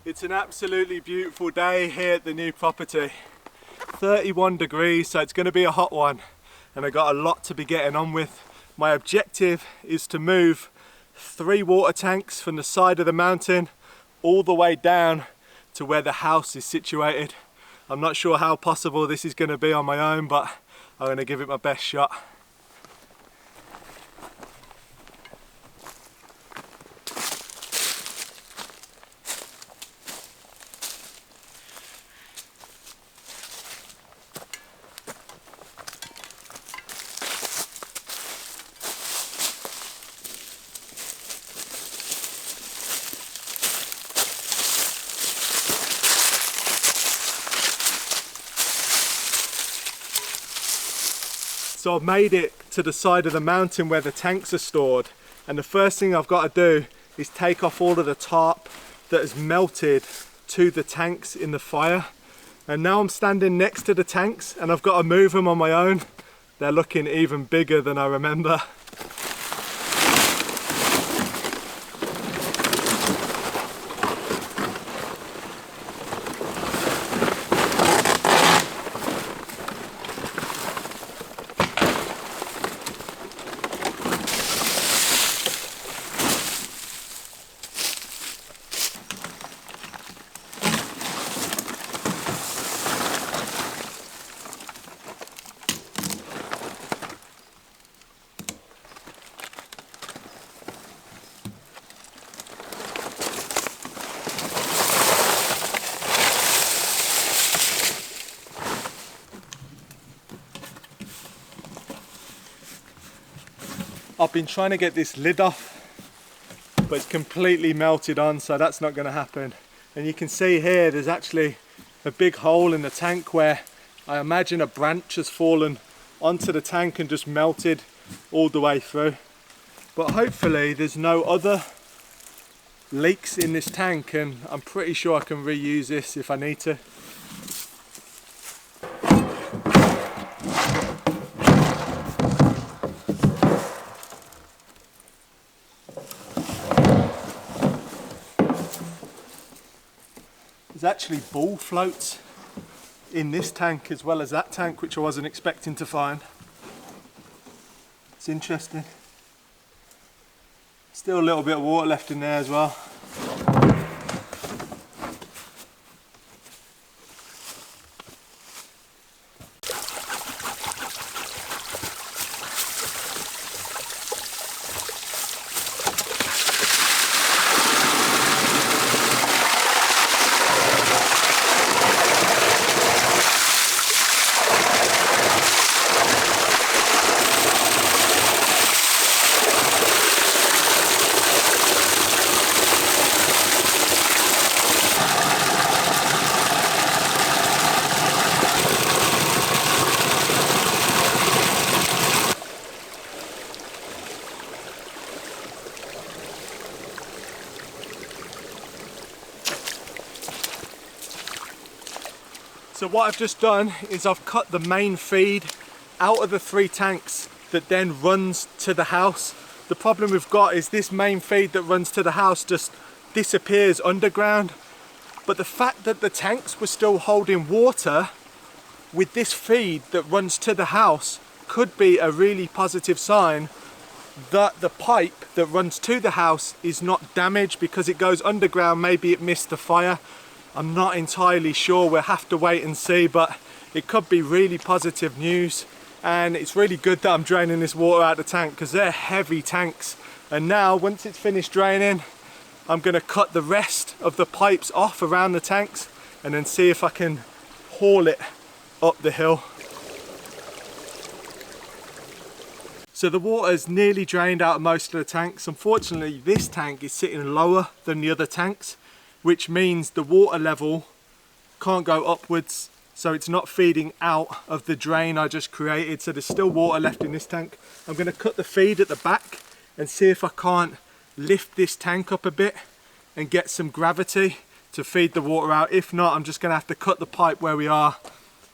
It's an absolutely beautiful day here at the new property. 31 degrees, so it's going to be a hot one, and I got a lot to be getting on with. My objective is to move 3 water tanks from the side of the mountain all the way down to where the house is situated. I'm not sure how possible this is going to be on my own, but I'm going to give it my best shot. So I've made it to the side of the mountain where the tanks are stored, and the first thing I've got to do is take off all of the tarp that has melted to the tanks in the fire. And now I'm standing next to the tanks and I've got to move them on my own. They're looking even bigger than I remember. I've been trying to get this lid off, but it's completely melted on, so that's not going to happen. And you can see here there's actually a big hole in the tank where I imagine a branch has fallen onto the tank and just melted all the way through. But hopefully there's no other leaks in this tank, and I'm pretty sure I can reuse this if I need to. There's actually ball floats in this tank as well as that tank, which I wasn't expecting to find. It's interesting. Still a little bit of water left in there as well. So what I've just done is I've cut the main feed out of the 3 tanks that then runs to the house. The problem we've got is this main feed that runs to the house just disappears underground. But the fact that the tanks were still holding water with this feed that runs to the house could be a really positive sign that the pipe that runs to the house is not damaged because it goes underground. Maybe it missed the fire. I'm not entirely sure, we'll have to wait and see, but it could be really positive news. And it's really good that I'm draining this water out of the tank because they're heavy tanks. And now, once it's finished draining, I'm going to cut the rest of the pipes off around the tanks and then see if I can haul it up the hill. So the water's nearly drained out of most of the tanks. Unfortunately, this tank is sitting lower than the other tanks, which means the water level can't go upwards, so it's not feeding out of the drain I just created. So there's still water left in this tank. I'm going to cut the feed at the back and see if I can't lift this tank up a bit and get some gravity to feed the water out. If not, I'm just going to have to cut the pipe where we are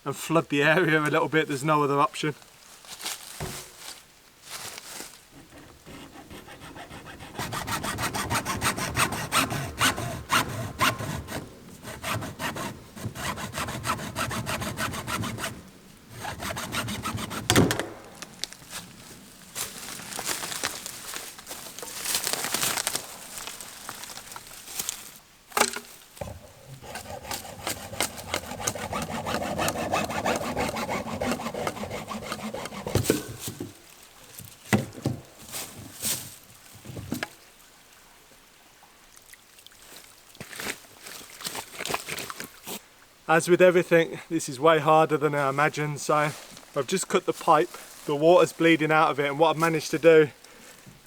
and flood the area a little bit. There's no other option. As with everything, this is way harder than I imagined. So I've just cut the pipe, the water's bleeding out of it, and what I've managed to do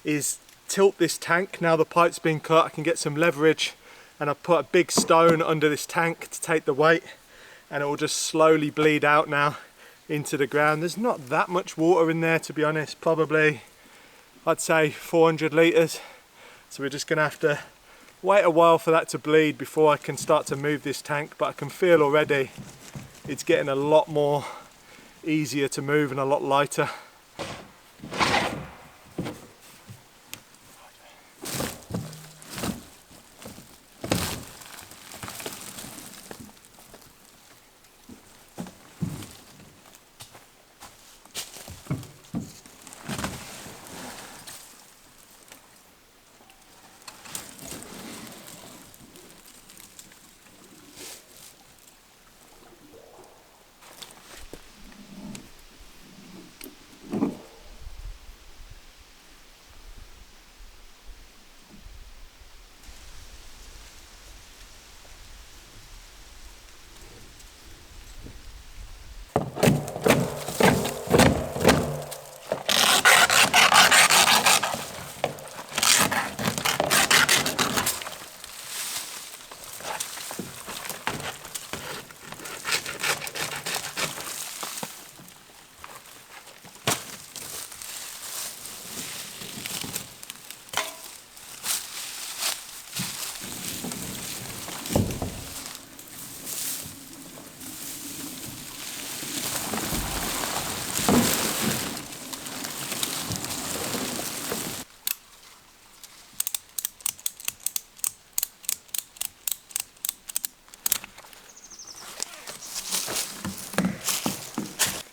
is tilt this tank. Now the pipe's been cut, I can get some leverage, and I've put a big stone under this tank to take the weight, and it will just slowly bleed out now into the ground. There's not that much water in there, to be honest, probably I'd say 400 litres. So we're just gonna have to wait a while for that to bleed before I can start to move this tank, but I can feel already it's getting a lot more easier to move and a lot lighter.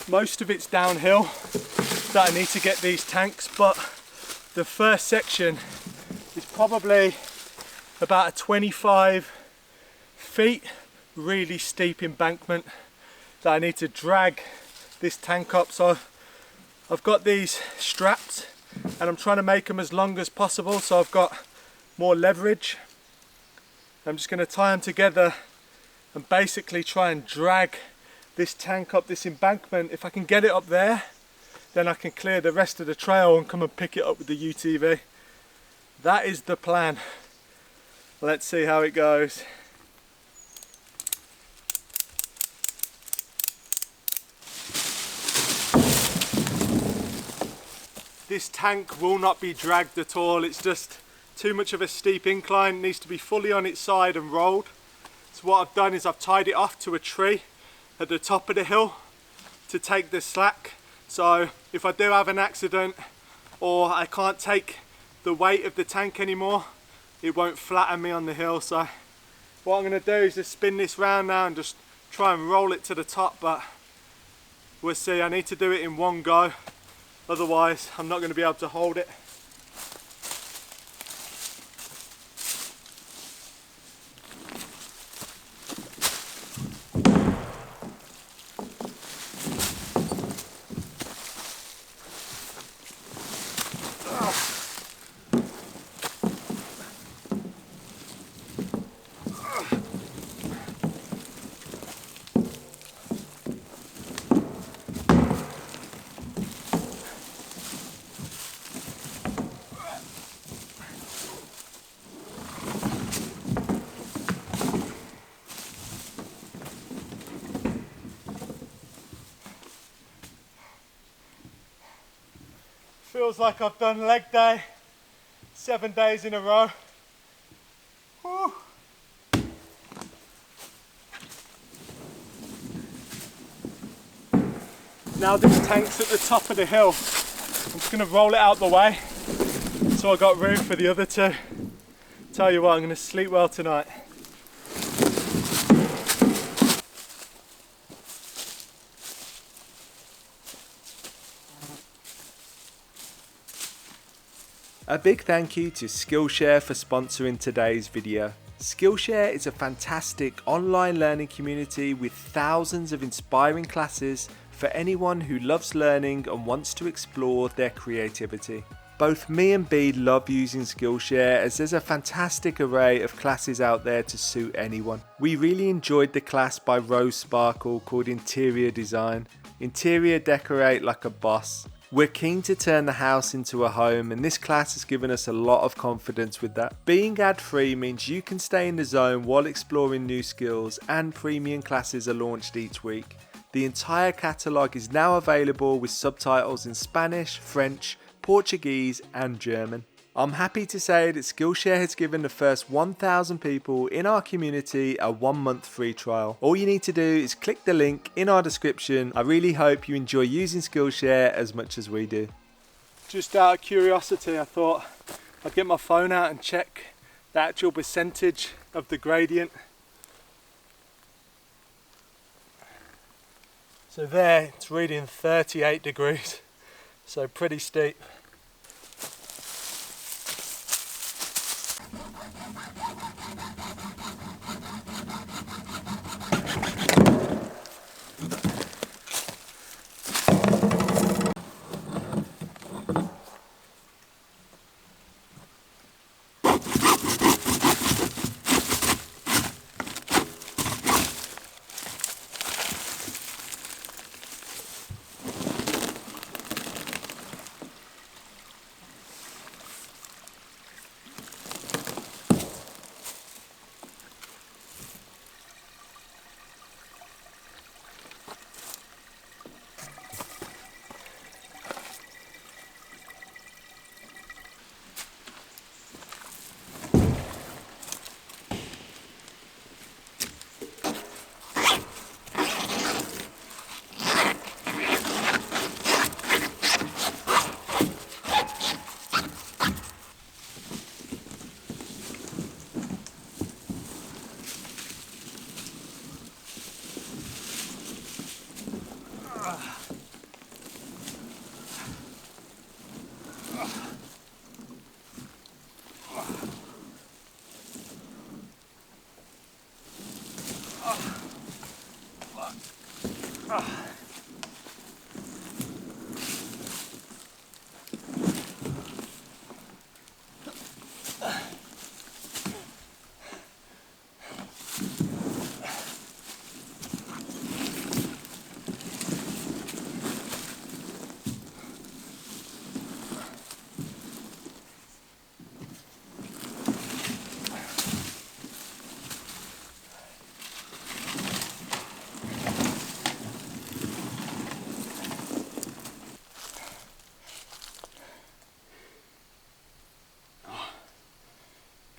Most of it's downhill that I need to get these tanks, but the first section is probably about a 25 feet really steep embankment that I need to drag this tank up. So I've got these straps and I'm trying to make them as long as possible so I've got more leverage. I'm just going to tie them together and basically try and drag this tank up this embankment. If I can get it up there, then I can clear the rest of the trail and come and pick it up with the UTV. That is the plan. Let's see how it goes. This tank will not be dragged at all. It's just too much of a steep incline. It needs to be fully on its side and rolled. So what I've done is I've tied it off to a tree at the top of the hill to take the slack. So if I do have an accident or I can't take the weight of the tank anymore, it won't flatten me on the hill. So what I'm going to do is just spin this round now and just try and roll it to the top, but we'll see. I need to do it in one go, otherwise I'm not going to be able to hold it. Feels like I've done leg day 7 days in a row. Whew. Now this tank's at the top of the hill. I'm just going to roll it out the way so I got room for the other two. Tell you what, I'm going to sleep well tonight. A big thank you to Skillshare for sponsoring today's video. Skillshare is a fantastic online learning community with thousands of inspiring classes for anyone who loves learning and wants to explore their creativity. Both me and Bee love using Skillshare as there's a fantastic array of classes out there to suit anyone. We really enjoyed the class by Rose Sparkle called Interior Design. Interior decorate like a boss. We're keen to turn the house into a home, and this class has given us a lot of confidence with that. Being ad-free means you can stay in the zone while exploring new skills, and premium classes are launched each week. The entire catalogue is now available with subtitles in Spanish, French, Portuguese and German. I'm happy to say that Skillshare has given the first 1,000 people in our community a 1-month free trial. All you need to do is click the link in our description. I really hope you enjoy using Skillshare as much as we do. Just out of curiosity, I thought I'd get my phone out and check the actual percentage of the gradient. So there, it's reading 38 degrees, so pretty steep.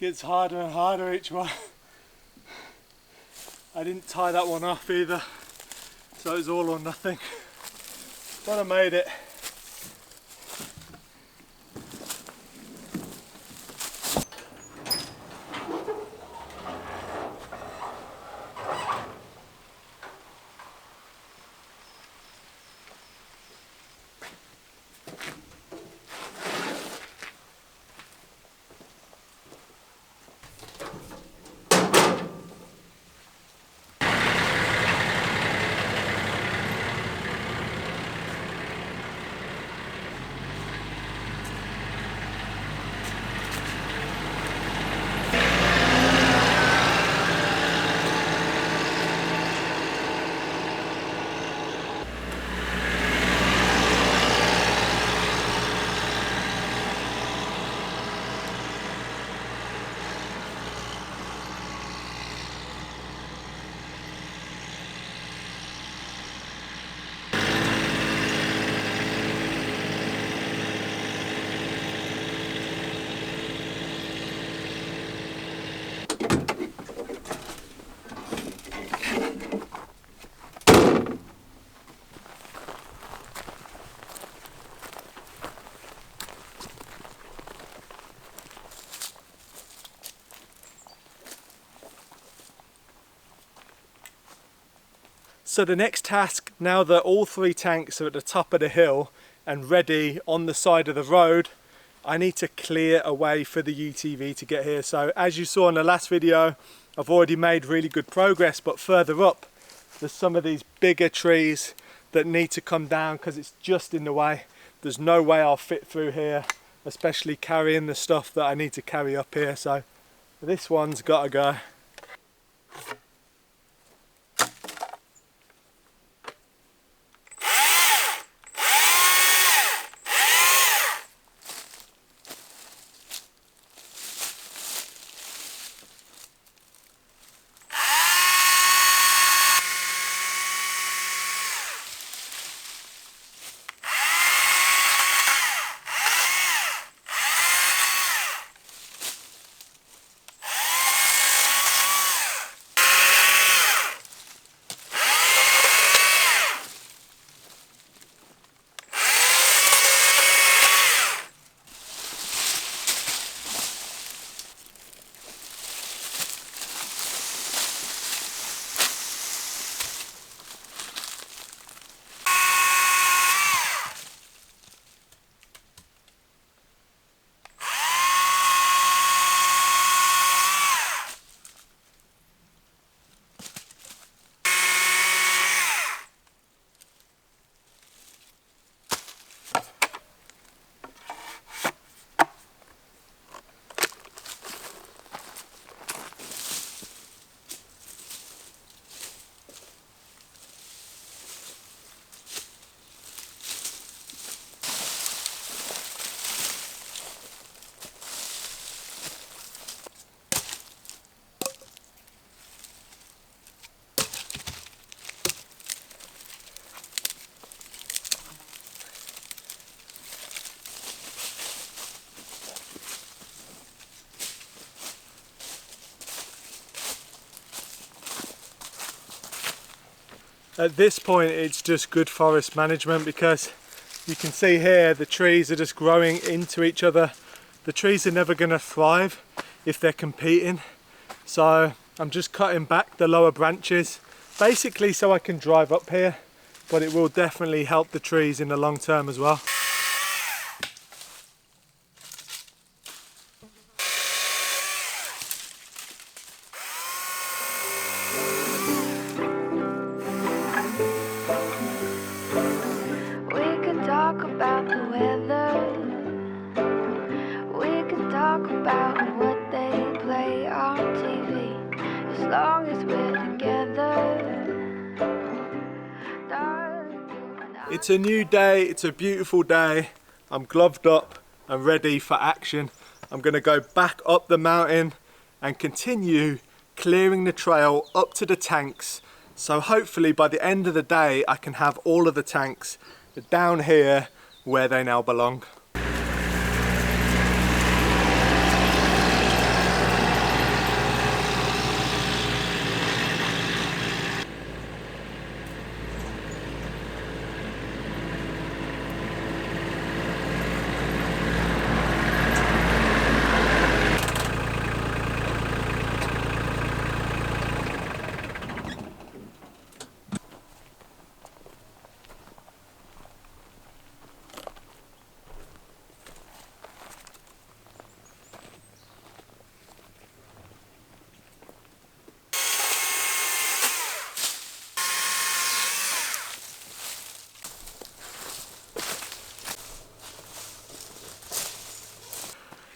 Gets harder and harder each one. I didn't tie that one off either, so it was all or nothing. But I made it. So the next task, now that all 3 tanks are at the top of the hill and ready on the side of the road, I need to clear a way for the UTV to get here. So as you saw in the last video, I've already made really good progress, but further up there's some of these bigger trees that need to come down because it's just in the way. There's no way I'll fit through here especially carrying the stuff that I need to carry up here. So this one's got to go. At this point it's just good forest management, because you can see here the trees are just growing into each other. The trees are never going to thrive if they're competing, so I'm just cutting back the lower branches basically so I can drive up here, but it will definitely help the trees in the long term as well. Talk about the weather. We can talk about what they play on TV, as long as we're together. It's a new day, it's a beautiful day. I'm gloved up and ready for action. I'm going to go back up the mountain and continue clearing the trail up to the tanks. So hopefully by the end of the day I can have all of the tanks down here where they now belong.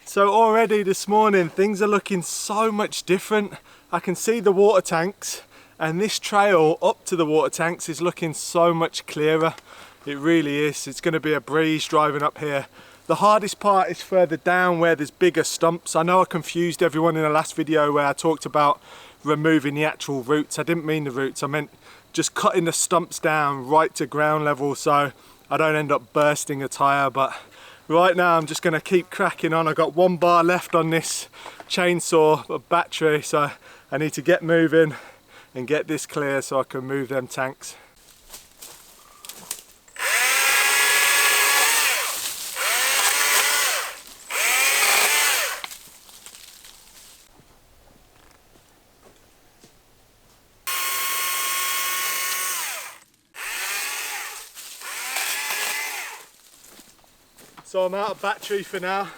So already this morning things are looking so much different. I can see the water tanks, and this trail up to the water tanks is looking so much clearer. It really is. It's going to be a breeze driving up here. The hardest part is further down where there's bigger stumps. I know I confused everyone in the last video where I talked about removing the actual roots. I didn't mean the roots, I meant just cutting the stumps down right to ground level so I don't end up bursting a tyre. But right now I'm just going to keep cracking on. I've got 1 bar left on this chainsaw battery, so I need to get moving and get this clear so I can move them tanks. So I'm out of battery for now,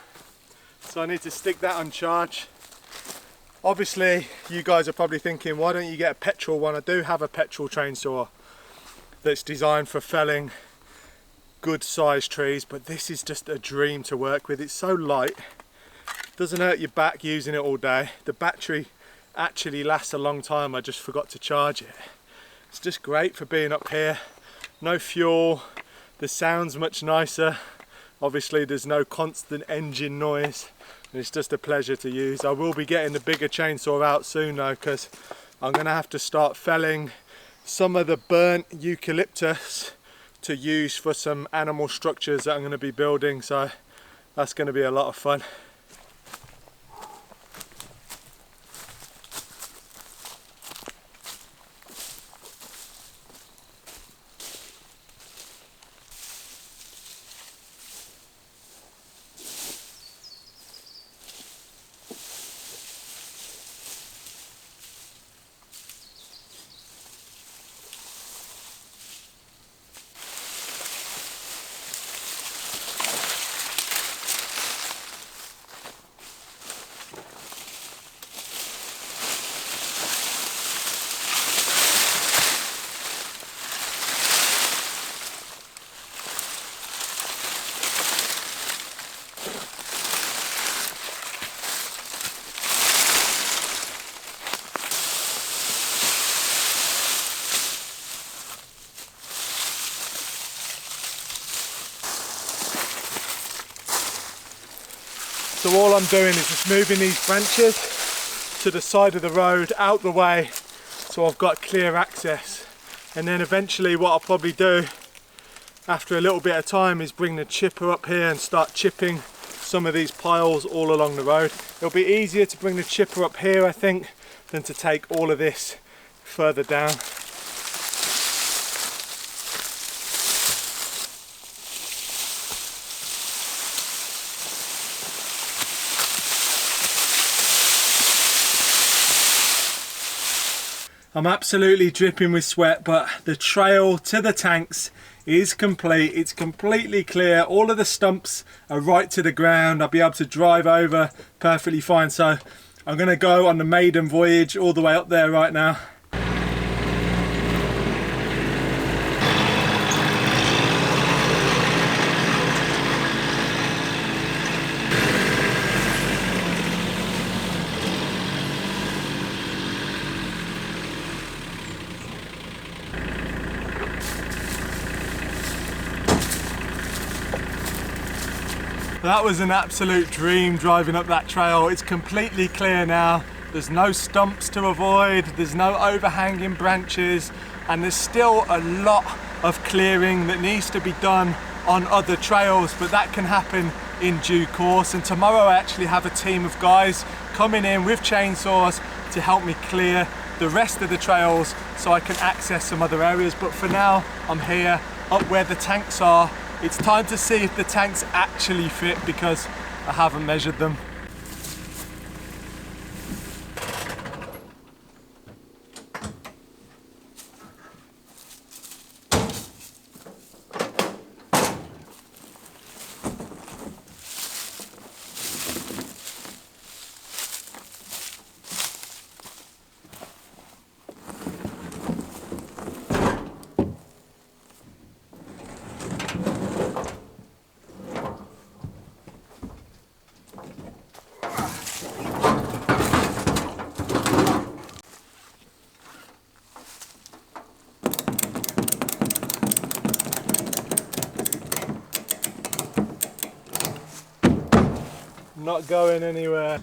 so I need to stick that on charge. Obviously you guys are probably thinking, why don't you get a petrol one? I do have a petrol chainsaw that's designed for felling good sized trees, but this is just a dream to work with. It's so light, doesn't hurt your back using it all day. The battery actually lasts a long time, I just forgot to charge it. It's just great for being up here. No fuel, the sound's much nicer. Obviously there's no constant engine noise, and it's just a pleasure to use. I will be getting the bigger chainsaw out soon though, because I'm gonna have to start felling some of the burnt eucalyptus to use for some animal structures that I'm going to be building, so that's going to be a lot of fun. So all I'm doing is just moving these branches to the side of the road, out the way, so I've got clear access. And then eventually what I'll probably do after a little bit of time is bring the chipper up here and start chipping some of these piles all along the road. It'll be easier to bring the chipper up here, I think, than to take all of this further down. I'm absolutely dripping with sweat, but the trail to the tanks is complete. It's completely clear. All of the stumps are right to the ground. I'll be able to drive over perfectly fine. So I'm going to go on the maiden voyage all the way up there right now. That was an absolute dream driving up that trail. It's completely clear now. There's no stumps to avoid, there's no overhanging branches, and there's still a lot of clearing that needs to be done on other trails, but that can happen in due course. And tomorrow I actually have a team of guys coming in with chainsaws to help me clear the rest of the trails so I can access some other areas. But for now, I'm here up where the tanks are. It's time to see if the tanks actually fit, because I haven't measured them. Not going anywhere.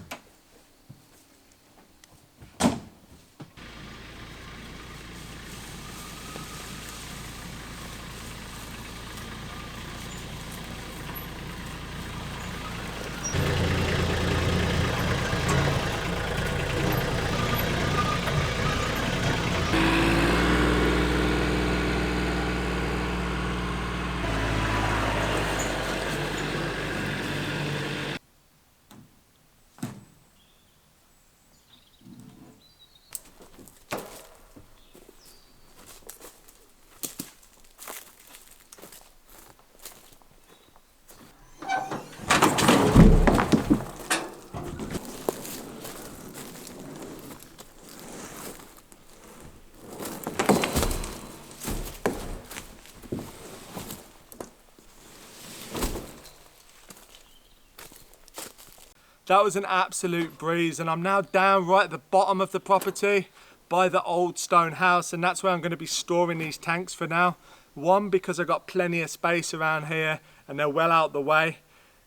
That was an absolute breeze, and I'm now down right at the bottom of the property by the old stone house, and that's where I'm going to be storing these tanks for now. One, because I've got plenty of space around here and they're well out the way,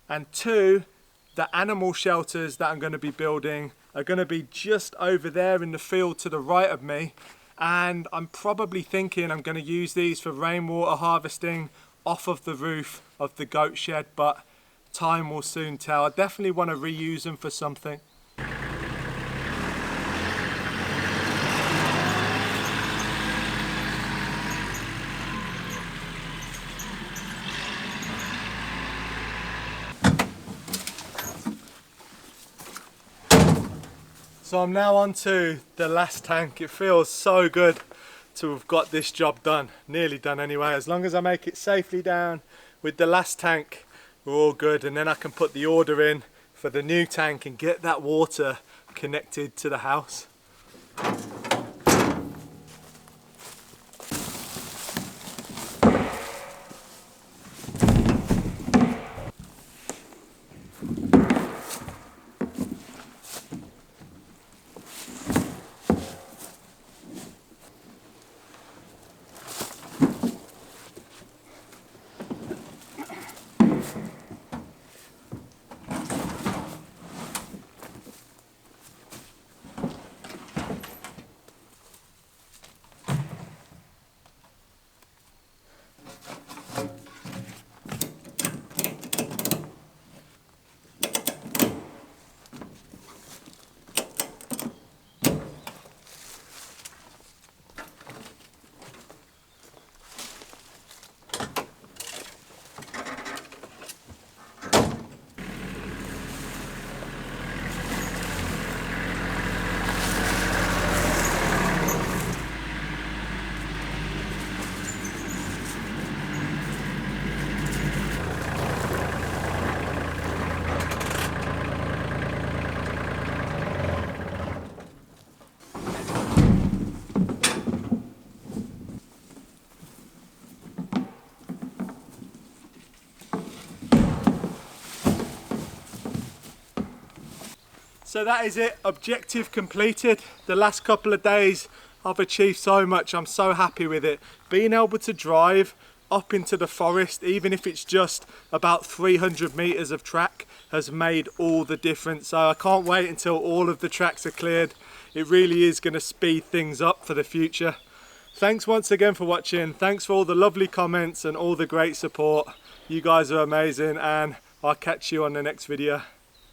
and two, the animal shelters that I'm going to be building are going to be just over there in the field to the right of me, and I'm probably thinking I'm going to use these for rainwater harvesting off of the roof of the goat shed, but time will soon tell. I definitely want to reuse them for something. So I'm now on to the last tank. It feels so good to have got this job done. Nearly done anyway. As long as I make it safely down with the last tank, we're all good. And then I can put the order in for the new tank and get that water connected to the house. So that is it, objective completed. The last couple of days I've achieved so much, I'm so happy with it. Being able to drive up into the forest, even if it's just about 300 meters of track, has made all the difference. So I can't wait until all of the tracks are cleared. It really is going to speed things up for the future. Thanks once again for watching. Thanks for all the lovely comments and all the great support. You guys are amazing, and I'll catch you on the next video.